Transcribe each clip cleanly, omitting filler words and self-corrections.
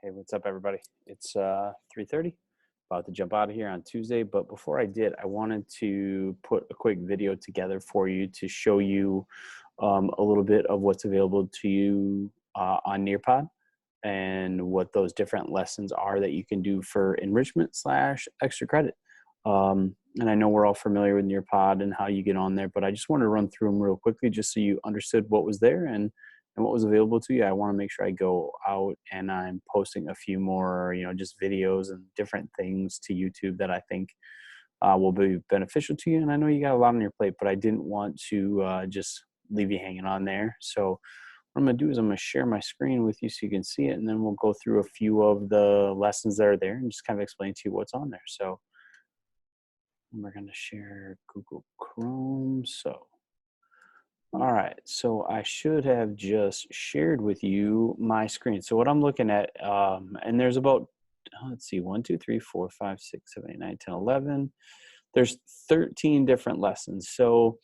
Hey, what's up, everybody? It's 3:30. About to jump out of here on Tuesday, but before I did, I wanted to put a quick video together for you to show you a little bit of what's available to you on Nearpod and what those different lessons are that you can do for enrichment slash extra credit. And I know we're all familiar with Nearpod and how you get on there, but I just want to run through them real quickly just so you understood what was there and what was available to you. I want to make sure I go out and I'm posting a few more, just videos and different things to YouTube that I think will be beneficial to you. And I know you got a lot on your plate, but I didn't want to just leave you hanging on there. So what I'm going to do is I'm going to share my screen with you so you can see it, and then we'll go through a few of the lessons that are there and just kind of explain to you what's on there. So we're going to share Google Chrome. So all right, so I should have just shared with you my screen. So what I'm looking at, and there's about, let's see, 1, 2, 3, 4, 5, 6, 7, 8, 9, 10, 11. There's 13 different lessons. So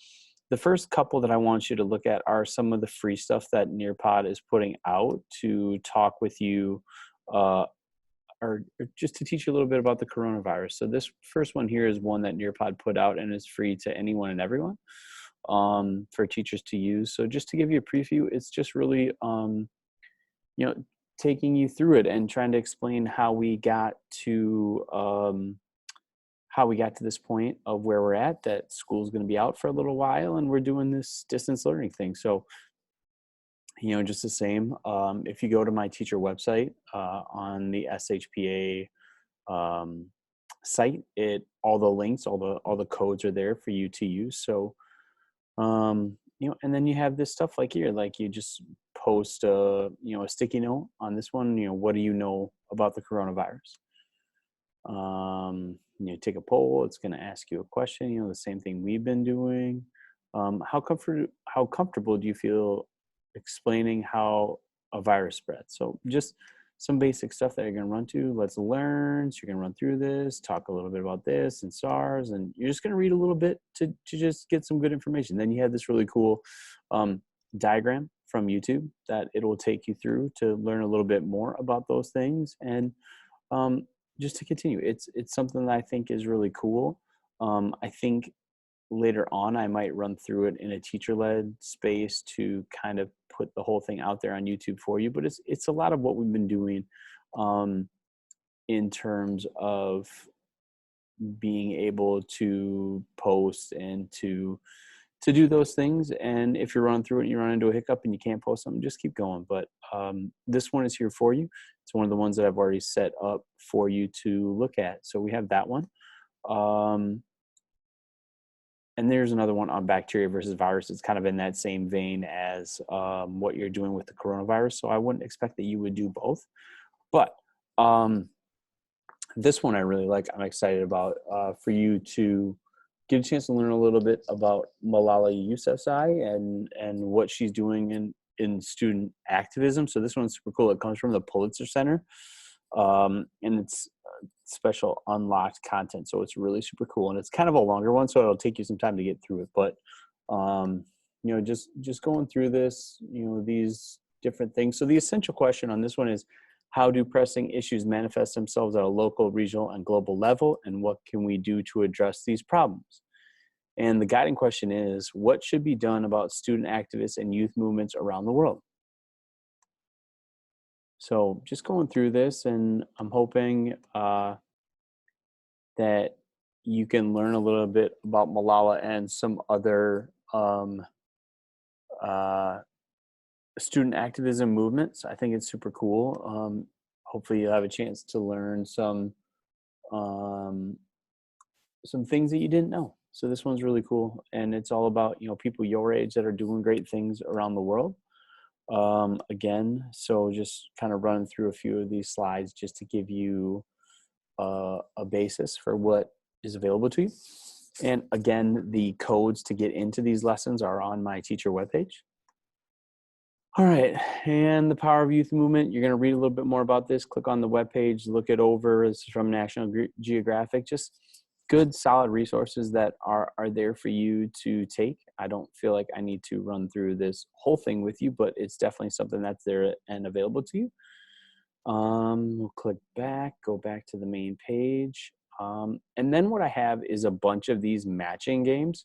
the first couple that I want you to look at are some of the free stuff that Nearpod is putting out to talk with you, or just to teach you a little bit about the coronavirus. So this first one here is one that Nearpod put out and is free to anyone and everyone for teachers to use. So just to give you a preview, it's just really, you know, taking you through it and trying to explain how we got to this point of where we're at, that school's going to be out for a little while and we're doing this distance learning thing. So, just the same, if you go to my teacher website on the SHPA site, all the links, all the codes are there for you to use. So, and then you have this stuff like here, like you just post a sticky note on this one. What do you know about the coronavirus? Take a poll. It's going to ask you a question. The same thing we've been doing. How comfortable do you feel explaining how a virus spreads? So just some basic stuff that you're going to run to. Let's learn. So you're going to run through this, talk a little bit about this and SARS, and you're just going to read a little bit to just get some good information. Then you have this really cool diagram from YouTube that it will take you through to learn a little bit more about those things. And just to continue, it's something that I think is really cool. I think later on I might run through it in a teacher-led space to kind of put the whole thing out there on YouTube for you, but it's a lot of what we've been doing in terms of being able to post and to do those things. And if you're running through it and you run into a hiccup and you can't post something, just keep going. But this one is here for you. It's one of the ones that I've already set up for you to look at. So we have that one. And there's another one on bacteria versus virus. It's kind of in that same vein as what you're doing with the coronavirus. So I wouldn't expect that you would do both. But this one I really like. I'm excited about for you to get a chance to learn a little bit about Malala Yousafzai and what she's doing in student activism. So this one's super cool. It comes from the Pulitzer Center, and it's special unlocked content. So it's really super cool, and it's kind of a longer one, so it'll take you some time to get through it. But just going through this, these different things. So the essential question on this one is, how do pressing issues manifest themselves at a local, regional, and global level, and what can we do to address these problems? And the guiding question is, what should be done about student activists and youth movements around the world? So just going through this, and I'm hoping that you can learn a little bit about Malala and some other student activism movements. I think it's super cool. Hopefully you'll have a chance to learn some things that you didn't know. So this one's really cool, and it's all about people your age that are doing great things around the world. Again, so just kind of running through a few of these slides just to give you a basis for what is available to you. And again, the codes to get into these lessons are on my teacher webpage. All right, and the Power of Youth Movement, you're going to read a little bit more about this. Click on the webpage, look it over. It's from National Geographic. Just good, solid resources that are there for you to take. I don't feel like I need to run through this whole thing with you, but it's definitely something that's there and available to you. We'll click back, go back to the main page. And then what I have is a bunch of these matching games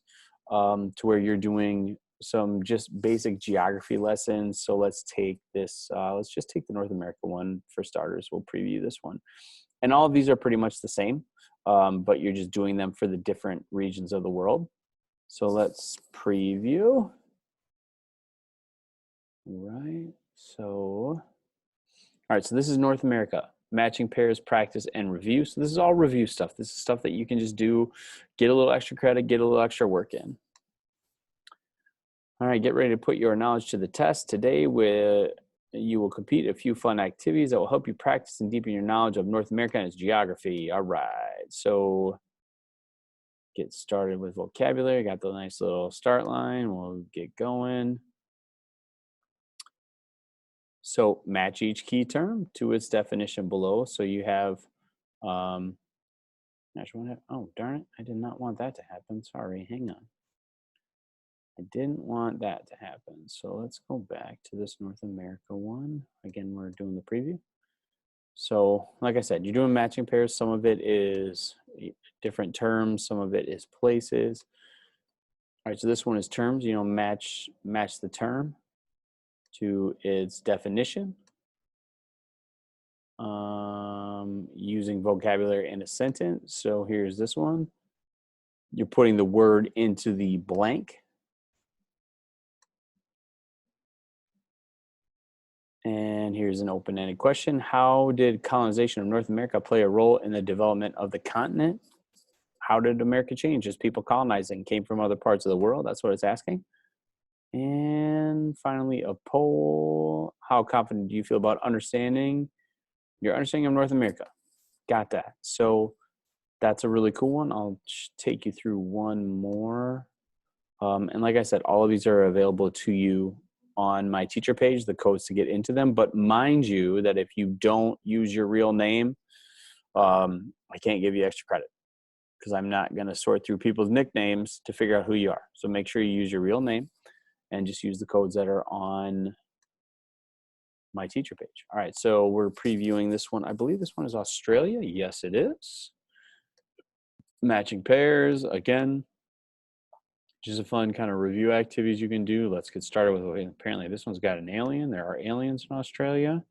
to where you're doing some just basic geography lessons. So let's take this, let's just take the North America one for starters. We'll preview this one. And all of these are pretty much the same, but you're just doing them for the different regions of the world. So let's preview. Right, so all right, so this is North America. Matching pairs, practice, and review. So this is all review stuff. This is stuff that you can just do, get a little extra credit, get a little extra work in. All right, get ready to put your knowledge to the test. Today, you will compete a few fun activities that will help you practice and deepen your knowledge of North America and its geography. All right, so get started with vocabulary. Got the nice little start line. We'll get going. So match each key term to its definition below. So you have, oh darn it, I did not want that to happen. Sorry, hang on. I didn't want that to happen. So let's go back to this North America one. Again, we're doing the preview. So like I said, you're doing matching pairs. Some of it is different terms. Some of it is places. All right, so this one is terms. Match the term to its definition, using vocabulary in a sentence. So here's this one. You're putting the word into the blank. And here's an open-ended question. How did colonization of North America play a role in the development of the continent? How did America change as people colonizing came from other parts of the world? That's what it's asking. And finally, a poll. How confident do you feel about your understanding of North America? Got that. So that's a really cool one. I'll take you through one more. And like I said, all of these are available to you on my teacher page, the codes to get into them. But mind you that if you don't use your real name, I can't give you extra credit because I'm not going to sort through people's nicknames to figure out who you are. So make sure you use your real name and just use the codes that are on my teacher page. All right, so we're previewing this one. I believe this one is Australia. Yes, it is. Matching pairs, again, just a fun kind of review activities you can do. Let's get started with, apparently this one's got an alien. There are aliens in Australia.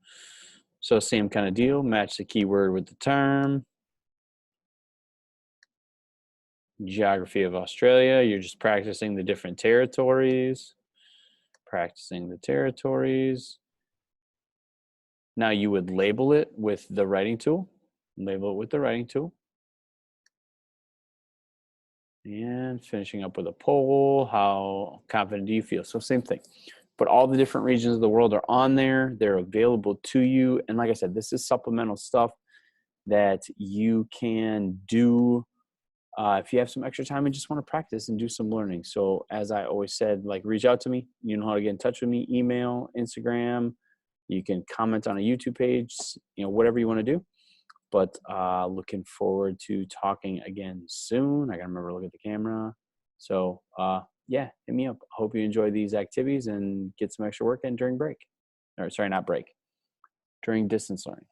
So same kind of deal, match the keyword with the term. Geography of Australia, you're just practicing the different territories. Now you would label it with the writing tool. And finishing up with a poll, how confident do you feel? So same thing. But all the different regions of the world are on there. They're available to you. And like I said, this is supplemental stuff that you can do if you have some extra time and just want to practice and do some learning. So as I always said, like reach out to me. You know how to get in touch with me, email, Instagram. You can comment on a YouTube page, whatever you want to do. But looking forward to talking again soon. I got to remember to look at the camera. So yeah, hit me up. I hope you enjoy these activities and get some extra work in during break. Or sorry, not break, during distance learning.